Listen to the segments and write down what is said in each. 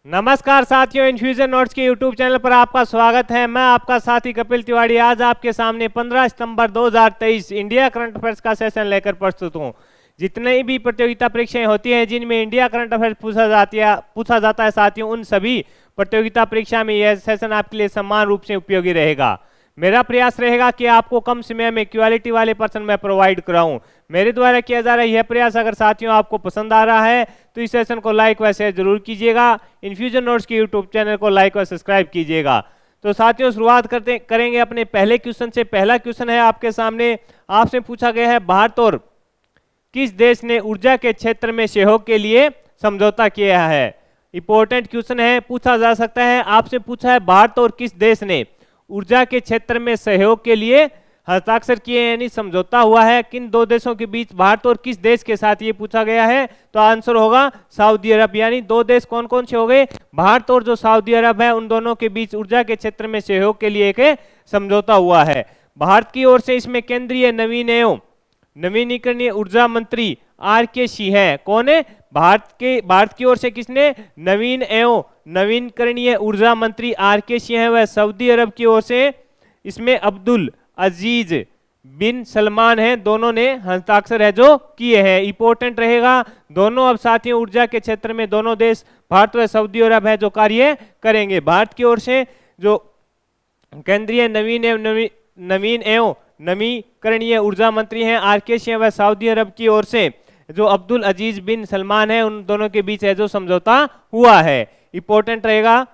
नमस्कार साथियों, infusion notes के यूट्यूब चैनल पर आपका स्वागत है। मैं आपका साथी कपिल तिवारी आज आपके सामने 15 सितंबर 2023 इंडिया करंट अफेयर्स का सेशन लेकर प्रस्तुत हूँ। जितनी भी प्रतियोगिता परीक्षाएं होती हैं जिनमें इंडिया करंट अफेयर्स पूछा जाता है साथियों, उन सभी प्रतियोगिता परीक्षा में यह सेशन आपके लिए समान रूप से उपयोगी रहेगा। मेरा प्रयास रहेगा कि आपको कम समय में क्वालिटी वाले पर्सन मैं प्रोवाइड कराऊं। मेरे द्वारा किया जा रहा है यह प्रयास अगर साथियों आपको पसंद आ रहा है तो इस सेशन को लाइक व शेयर जरूर कीजिएगा। इन्फ्यूजन नोट्स के यूट्यूब चैनल को लाइक व सब्सक्राइब कीजिएगा। तो साथियों शुरुआत करेंगे अपने पहले क्वेश्चन से। पहला क्वेश्चन है आपके सामने, आपसे पूछा गया है भारत और किस देश ने ऊर्जा के क्षेत्र में सहयोग के लिए समझौता किया है। इंपॉर्टेंट क्वेश्चन है, पूछा जा सकता है। आपसे पूछा है भारत और किस देश ने ऊर्जा के क्षेत्र में सहयोग के लिए हस्ताक्षर किए यानी समझौता हुआ है। किन दो देशों के बीच, भारत और किस देश के साथ ये पूछा गया है, तो आंसर होगा सऊदी अरब। यानी दो देश कौन कौन से हो गए, भारत और जो सऊदी अरब है, उन दोनों के बीच ऊर्जा के क्षेत्र में सहयोग के लिए एक समझौता हुआ है। भारत की ओर से इसमें केंद्रीय नवीन एवं नवीनीकरणीय ऊर्जा मंत्री आर.के. सिंह है। कौन है, भारत की ओर से किसने, नवीन एवं नवीनकरणीय ऊर्जा मंत्री आर.के. सिंह है। वह सऊदी अरब की ओर से इसमें अब्दुल अजीज बिन सलमान है, दोनों ने हस्ताक्षर है जो किए हैं। इंपॉर्टेंट रहेगा, दोनों अब साथियों ऊर्जा के क्षेत्र में दोनों देश भारत व सऊदी अरब है जो कार्य करेंगे। भारत की ओर से जो केंद्रीय नवीन एवं नवीकरणीय ऊर्जा मंत्री हैं आर.के. सिंह, व सऊदी अरब की ओर से जो अब्दुल अजीज बिन सलमान है, उन दोनों के बीच है जो समझौता हुआ है। इंपॉर्टेंट रहेगा।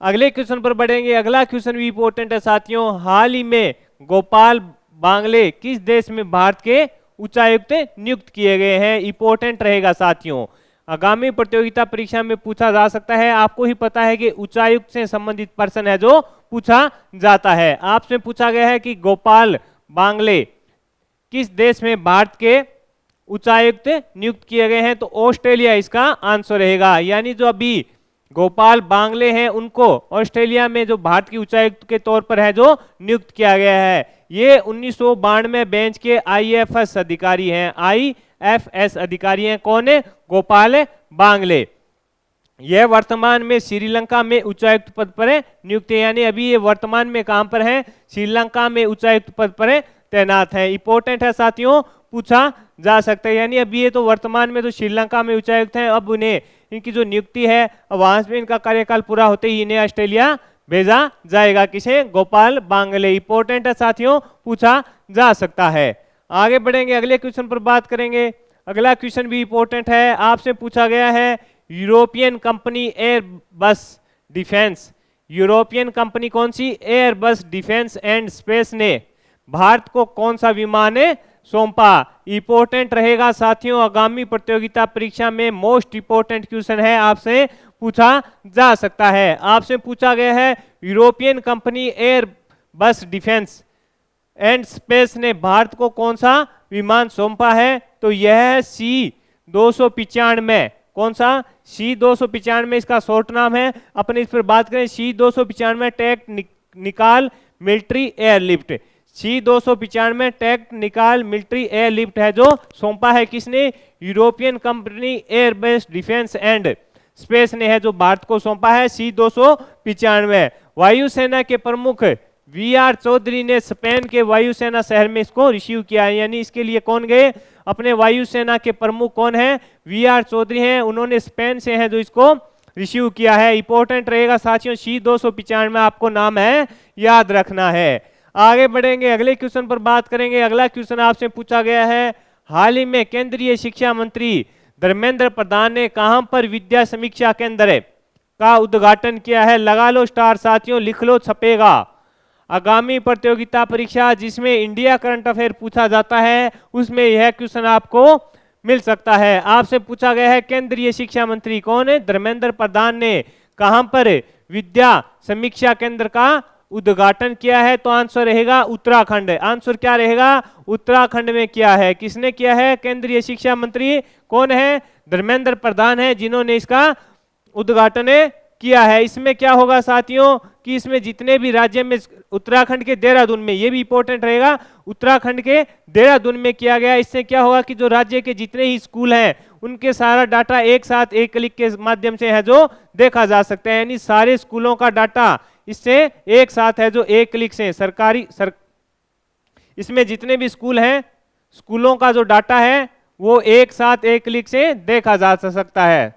अगले क्वेश्चन पर बढ़ेंगे। अगला क्वेश्चन भी इंपॉर्टेंट है साथियों। हाल ही में गोपाल बांगले किस देश में भारत के उच्चायुक्त नियुक्त किए गए हैं। इंपॉर्टेंट रहेगा साथियों, आगामी प्रतियोगिता परीक्षा में पूछा जा सकता है। आपको ही पता है कि उच्चायुक्त से संबंधित पर्सन है जो पूछा जाता है। आपसे पूछा गया है कि गोपाल बांगले किस देश में भारत के उच्चायुक्त नियुक्त किए गए हैं, तो ऑस्ट्रेलिया इसका आंसर रहेगा। यानी जो अभी गोपाल बांगले हैं उनको ऑस्ट्रेलिया में जो भारत के उच्चायुक्त के तौर पर है जो नियुक्त किया गया है। ये 1992 बेंच के आईएफएस अधिकारी हैं, आईएफएस अधिकारी हैं। कौन है, गोपाल बांगले। यह वर्तमान में श्रीलंका में उच्चायुक्त पद पर नियुक्त है। यानी अभी ये वर्तमान में कहां पर है, श्रीलंका में उच्चायुक्त पद पर तैनात है। इंपॉर्टेंट है साथियों, पूछा जा सकता है। यानी अभी ये तो वर्तमान में तो श्रीलंका में उच्चायुक्त हैं, अब उन्हें इनकी जो नियुक्ति है वहां से इनका कार्यकाल पूरा होते ही इन्हें ऑस्ट्रेलिया भेजा जाएगा। किसे, गोपाल बांगले। इंपॉर्टेंट है साथियों, पूछा जा सकता है। आगे बढ़ेंगे, अगले क्वेश्चन पर बात करेंगे। अगला क्वेश्चन भी इंपॉर्टेंट है। आपसे पूछा गया है European company Airbus defence, European company कौन सी, एयरबस डिफेंस एंड स्पेस ने भारत को कौन सा विमान सौंपा। इंपॉर्टेंट रहेगा साथियों, आगामी प्रतियोगिता परीक्षा में मोस्ट इंपॉर्टेंट क्वेश्चन है, आपसे पूछा जा सकता है। आपसे पूछा गया है यूरोपियन कंपनी एयर बस डिफेंस एंड स्पेस ने भारत को कौन सा विमान सौंपा है, तो यह है C-295। कौन सा, C-295 इसका शॉर्ट नाम है। अपने इस पर बात करें, C-295 technical military airlift, C-295 technical military airlift है जो सौंपा है किसने, European company airbase defence and space ने है जो भारत को सौंपा है C-295। वायुसेना के प्रमुख वी.आर. चौधरी ने स्पेन के वायुसेना शहर में इसको रिसीव किया है। यानी इसके लिए कौन गए, अपने वायुसेना के प्रमुख कौन है, वी.आर. चौधरी हैं, उन्होंने स्पेन से है जो इसको रिसीव किया है। इंपॉर्टेंट रहेगा साथियों, C-295 आपको नाम है याद रखना है। आगे बढ़ेंगे, अगले क्वेश्चन पर बात करेंगे। अगला क्वेश्चन आपसे पूछा गया है, हाल ही में केंद्रीय शिक्षा मंत्री धर्मेंद्र प्रधान ने कहां पर विद्या समीक्षा केंद्र का उद्घाटन किया है। लगा लो स्टार साथियों, लिख लो, छपेगा। आगामी प्रतियोगिता परीक्षा जिसमें इंडिया करंट अफेयर पूछा जाता है उसमें यह क्वेश्चन आपको मिल सकता है। आपसे पूछा गया है केंद्रीय शिक्षा मंत्री कौन है, धर्मेंद्र प्रधान ने कहां पर विद्या समीक्षा केंद्र का उद्घाटन किया है, तो आंसर रहेगा उत्तराखंड। आंसर क्या रहेगा, उत्तराखंड में किया है। किसने किया है, केंद्रीय शिक्षा मंत्री कौन है, धर्मेंद्र प्रधान है जिन्होंने इसका उद्घाटन किया है। इसमें क्या होगा साथियों कि इसमें जितने भी राज्य में, उत्तराखंड के देहरादून में, ये भी इंपॉर्टेंट रहेगा, उत्तराखंड के देहरादून में किया गया। इससे क्या होगा कि जो राज्य के जितने ही स्कूल हैं उनके सारा डाटा एक साथ एक क्लिक के माध्यम से है जो देखा जा सकता है, यानी सारे स्कूलों का डाटा इससे एक साथ है जो एक क्लिक से इसमें जितने भी स्कूल हैं, स्कूलों का जो डाटा है वो एक साथ एक क्लिक से देखा जा सकता है।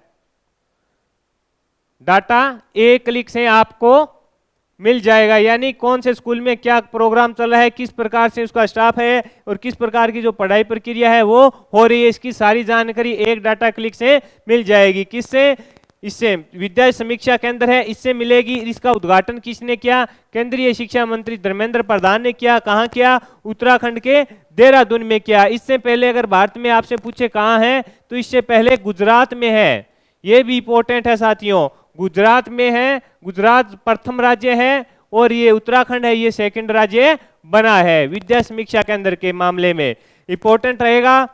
डाटा एक क्लिक से आपको मिल जाएगा, यानी कौन से स्कूल में क्या प्रोग्राम चल रहा है, किस प्रकार से उसका स्टाफ है और किस प्रकार की जो पढ़ाई प्रक्रिया है वो हो रही है, इसकी सारी जानकारी एक डाटा क्लिक से मिल जाएगी। किससे? इससे विद्या समीक्षा केंद्र है, इससे मिलेगी। इसका उद्घाटन किसने किया? केंद्रीय शिक्षा मंत्री धर्मेंद्र प्रधान ने किया। कहाँ किया? उत्तराखंड के देहरादून में किया। इससे पहले अगर भारत में आपसे पूछे कहाँ है, तो इससे पहले गुजरात में है। ये भी इंपॉर्टेंट है साथियों, गुजरात में है। गुजरात प्रथम राज्य है और ये उत्तराखंड है, ये सेकंड राज्य बना है विद्या समीक्षा केंद्र के मामले में, इंपॉर्टेंट रहेगा।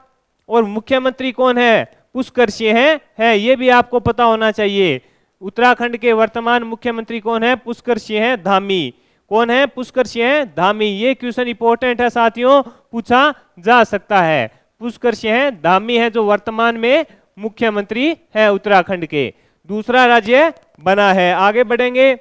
और मुख्यमंत्री कौन है? पुष्कर सिंह है, ये भी आपको पता होना चाहिए। उत्तराखंड के वर्तमान मुख्यमंत्री कौन है? पुष्कर सिंह धामी। कौन है? पुष्कर सिंह धामी। ये क्वेश्चन इंपॉर्टेंट है साथियों, पूछा जा सकता है। पुष्कर सिंह धामी है जो वर्तमान में मुख्यमंत्री है उत्तराखंड के, दूसरा राज्य बना है। आगे बढ़ेंगे।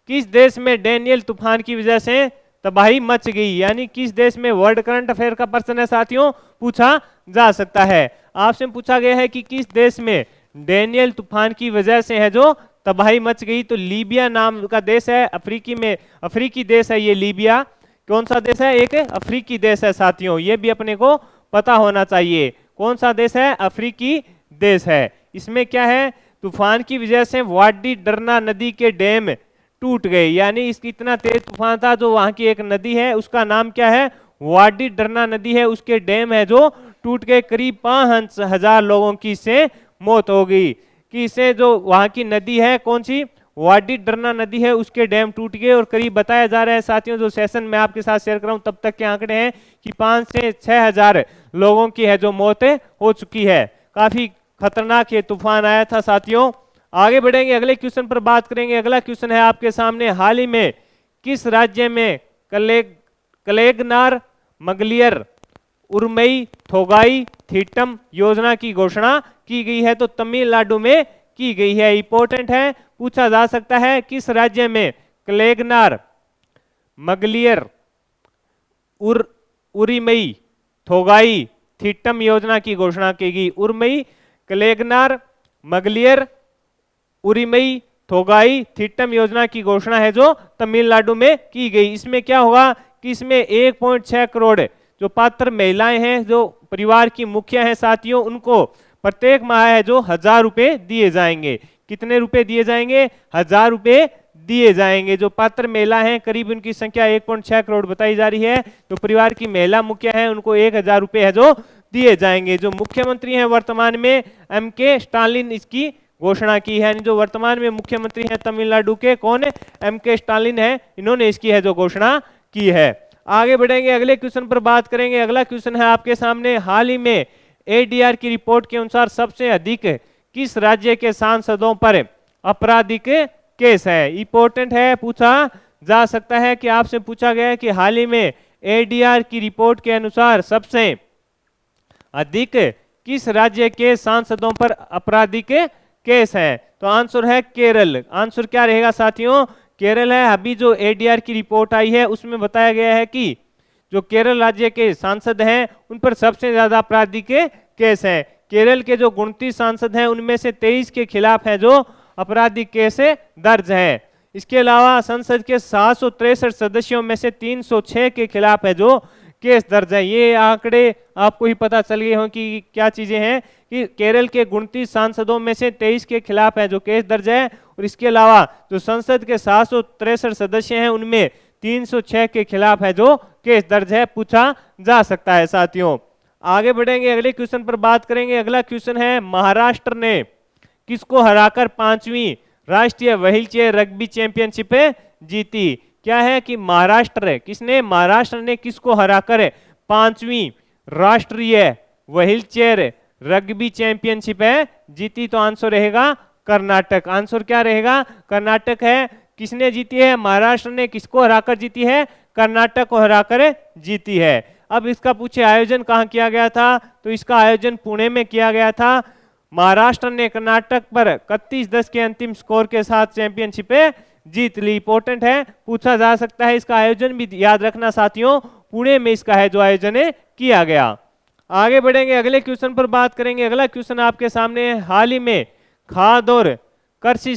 किस देश में डेनियल तूफान की वजह से तबाही मच गई, यानी किस देश में? वर्ल्ड करंट अफेयर का प्रश्न है साथियों, पूछा जा सकता है। आपसे पूछा गया है कि किस देश में डेनियल तूफान की वजह से है जो तबाही मच गई, तो लीबिया नाम का देश है, अफ्रीकी में, अफ्रीकी देश है ये लीबिया। कौन सा देश है? एक अफ्रीकी देश है साथियों, ये भी अपने को पता होना चाहिए। कौन सा देश है? अफ्रीकी देश है। इसमें क्या है? तूफान की वजह से वाडी डरना नदी के डैम टूट गए, यानी इसकी इतना तेज तूफान था, जो वहां की एक नदी है उसका नाम क्या है? वाडी डरना नदी है, उसके डैम है जो टूट गए। करीब 5,000 लोगों की इससे मौत हो गई। कि इससे जो वहां की नदी है, कौन सी? वाडी डरना नदी है, उसके डैम टूट गए। और करीब बताया जा रहा है साथियों, जो सेशन में आपके साथ शेयर कर रहा हूं तब तक के आंकड़े हैं कि 5 से 6,000 लोगों की है जो मौत हो चुकी है। काफी खतरनाक ये तूफान आया था साथियों। आगे बढ़ेंगे, अगले क्वेश्चन पर बात करेंगे। अगला क्वेश्चन है आपके सामने, हाल ही में किस राज्य में कलेगनार, मंगलियर, उरमई, थोगाई, थीटम योजना की घोषणा की गई है? तो तमिलनाडु में की गई है, इंपॉर्टेंट है, पूछा जा सकता है। किस राज्य में कलेगनार, मंगलियर, उरीमई, थोगाई, थीटम योजना की घोषणा की गई? उरमई, कलेगनार, मंगलियर, उरीमई, थोगाई, थीटम योजना की घोषणा है जो तमिलनाडु में की गई। इसमें क्या होगा कि इसमें 1.6 करोड़ जो पात्र महिलाएं हैं, जो परिवार की मुखिया हैं साथियों, उनको प्रत्येक माह है जो 1,000 रुपए दिए जाएंगे। कितने रुपए दिए जाएंगे? 1,000 रुपए दिए जाएंगे। जो पात्र महिला हैं, करीब उनकी संख्या 1.6 करोड़ बताई जा रही है, जो परिवार की महिला मुखिया हैं उनको 1,000 रुपए है जो दिए जाएंगे। जो मुख्यमंत्री हैं वर्तमान में एम.के. स्टालिन इसकी घोषणा की है, जो वर्तमान में मुख्यमंत्री हैं तमिलनाडु के, कौन है? एम.के. स्टालिन है, इन्होंने इसकी है जो घोषणा की है। आगे बढ़ेंगे, अगले क्वेश्चन पर बात करेंगे। अगला क्वेश्चन है आपके सामने, हाल ही में एडीआर की रिपोर्ट के अनुसार सबसे अधिक किस राज्य के सांसदों पर आपराधिक केस है? इंपॉर्टेंट है, पूछा जा सकता है। कि आपसे पूछा गया है कि हाल ही में एडीआर की रिपोर्ट के अनुसार सबसे अधिक किस राज्य के सांसदों पर आपराधिक केस है? तो आंसर है केरल। आंसर क्या रहेगा साथियों? केरल है। अभी जो एडीआर की रिपोर्ट आई है उसमें बताया गया है कि जो केरल राज्य के सांसद हैं उन पर सबसे ज्यादा आपराधिक केस है। केरल के जो 29 सांसद हैं उनमें से 23 के खिलाफ है जो आपराधिक केस दर्ज है। इसके अलावा संसद के 763 सदस्यों में से 306 के खिलाफ है जो केस दर्ज है। ये आंकड़े आपको ही पता चल गए हों कि क्या चीजें हैं, कि केरल के 29 सांसदों में से 23 के खिलाफ है जो केस दर्ज है, और इसके अलावा जो संसद के 763 सदस्य हैं उनमें 306 के खिलाफ है जो केस दर्ज है, पूछा जा सकता है साथियों। आगे बढ़ेंगे, अगले क्वेश्चन पर बात करेंगे। अगला क्वेश्चन है, महाराष्ट्र ने किसको हराकर 5वीं राष्ट्रीय व्हील चेयर रग्बी चैंपियनशिप जीती? क्या है कि महाराष्ट्र, किसने? महाराष्ट्र ने किसको हराकर 5वीं राष्ट्रीय व्हील चेयर रग्बी चैंपियनशिप जीती? तो आंसर रहेगा कर्नाटक। आंसर क्या रहेगा? कर्नाटक है। किसने जीती है? महाराष्ट्र ने किसको हराकर जीती है? कर्नाटक को हराकर जीती है। अब इसका पूछे आयोजन कहाँ किया गया था, तो इसका आयोजन पुणे में किया गया था। महाराष्ट्र ने कर्नाटक पर 31-10 के अंतिम स्कोर के साथ चैंपियनशिप जीत ली। इंपॉर्टेंट है, पूछा जा सकता है। इसका आयोजन भी याद रखना साथियों, पुणे में इसका है जो आयोजन किया गया। आगे बढ़ेंगे, अगले क्वेश्चन पर बात करेंगे। अगला क्वेश्चन आपके सामने है। हाल ही में खाद्य और कृषि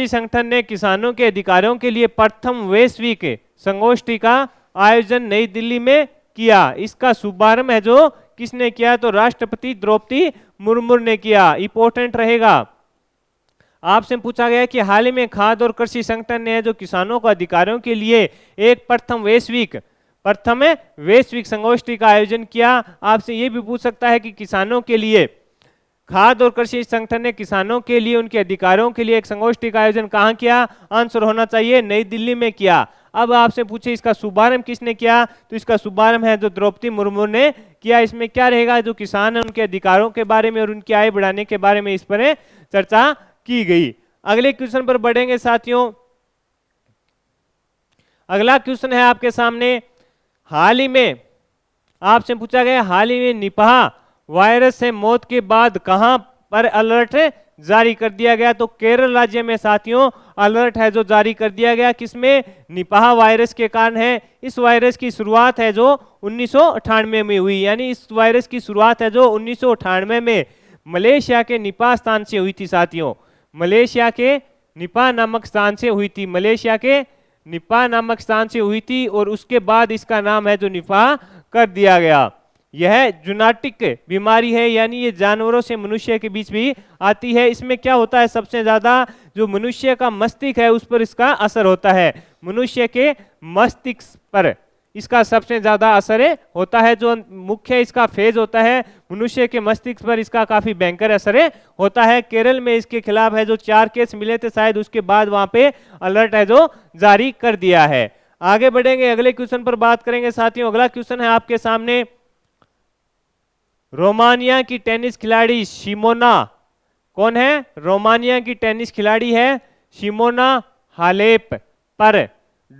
संगठन ने किसानों के अधिकारों के लिए प्रथम वैश्विक संगोष्ठी का आयोजन नई दिल्ली में किया। इसका शुभारंभ है जो किसने किया? तो राष्ट्रपति द्रौपदी मुर्मू ने किया। इंपॉर्टेंट रहेगा, आपसे पूछा गया कि हाल ही में खाद्य और कृषि संगठन ने जो किसानों को अधिकारों के लिए एक प्रथम वैश्विक संगोष्ठी का आयोजन किया। आपसे ये भी पूछ सकता है कि किसानों के लिए खाद्य और कृषि संगठन ने किसानों के लिए उनके अधिकारों के लिए एक संगोष्ठी का आयोजन कहाँ किया? आंसर होना चाहिए नई दिल्ली में किया। अब आपसे पूछे इसका शुभारंभ किसने किया, तो इसका शुभारंभ है जो द्रौपदी मुर्मू ने किया। इसमें क्या रहेगा? जो किसान है उनके अधिकारों के बारे में और उनकी आय बढ़ाने के बारे में इस पर चर्चा की गई। अगले क्वेश्चन पर बढ़ेंगे साथियों। अगला क्वेश्चन है आपके सामने। हाल ही में आपसे पूछा गया, हाल ही में निपाह वायरस से मौत के बाद कहां पर अलर्ट जारी कर दिया गया? तो केरल राज्य में साथियों अलर्ट है जो जारी कर दिया गया। किसमें? निपाह वायरस के कारण है। इस वायरस की शुरुआत है जो 1998 में हुई, यानी इस वायरस की शुरुआत है जो 1998 में मलेशिया के निपाह स्थान से हुई थी साथियों। मलेशिया के निपाह नामक स्थान से हुई थी। मलेशिया के निपाह नामक स्थान से हुई थी और उसके बाद इसका नाम है जो निपाह कर दिया गया। यह जूनोटिक बीमारी है, यानी ये जानवरों से मनुष्य के बीच भी आती है। इसमें क्या होता है? सबसे ज्यादा जो मनुष्य का मस्तिष्क है उस पर इसका असर होता है। मनुष्य के मस्तिष्क पर इसका सबसे ज्यादा असर होता है। जो मुख्य इसका फेज होता है मनुष्य के मस्तिष्क पर, इसका काफी भयंकर असर होता है। केरल में इसके खिलाफ है जो 4 केस मिले थे शायद, उसके बाद वहां पे अलर्ट है जो जारी कर दिया है। आगे बढ़ेंगे, अगले क्वेश्चन पर बात करेंगे साथियों। अगला क्वेश्चन है आपके सामने। रोमानिया की टेनिस खिलाड़ी सिमोना, कौन है? रोमानिया की टेनिस खिलाड़ी है सिमोना हालेप पर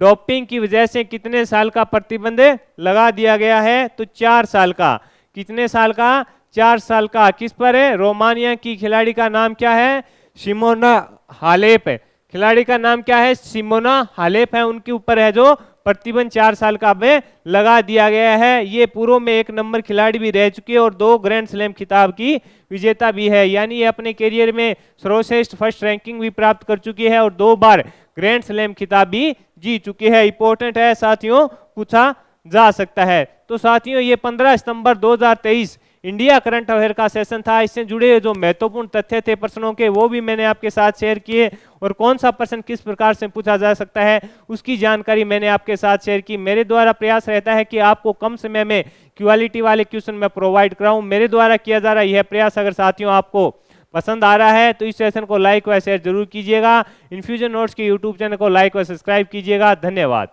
डोपिंग की वजह से कितने साल का प्रतिबंध लगा दिया गया है? तो 4 साल का। कितने साल का? 4 साल का। किस पर है? रोमानिया की खिलाड़ी का नाम क्या है? Simona Halep. खिलाड़ी का नाम क्या है? सिमोना हालेप है। उनके ऊपर है जो प्रतिबंध 4 साल का अब लगा दिया गया है। ये पूर्व में 1 नंबर खिलाड़ी भी रह चुकी है और 2 ग्रैंड स्लैम खिताब की विजेता भी है, यानी ये अपने करियर में सर्वश्रेष्ठ फर्स्ट रैंकिंग भी प्राप्त कर चुकी है और 2 बार ग्रैंड स्लैम खिताब भी जीत चुकी है। इंपॉर्टेंट है साथियों, पूछा जा सकता है। तो साथियों ये 15 सितंबर 2023 इंडिया करंट अफेयर का सेशन था। इससे जुड़े जो महत्वपूर्ण तथ्य थे प्रश्नों के वो भी मैंने आपके साथ शेयर किए और कौन सा प्रश्न किस प्रकार से पूछा जा सकता है उसकी जानकारी मैंने आपके साथ शेयर की। मेरे द्वारा प्रयास रहता है कि आपको कम समय में क्वालिटी वाले क्वेश्चन मैं प्रोवाइड कराऊं। मेरे द्वारा किया जा रहा यह प्रयास अगर साथियों आपको पसंद आ रहा है तो इस सेशन को लाइक व शेयर जरूर कीजिएगा। इन्फ्यूजन नोट्स के यूट्यूब चैनल को लाइक व सब्सक्राइब कीजिएगा। धन्यवाद।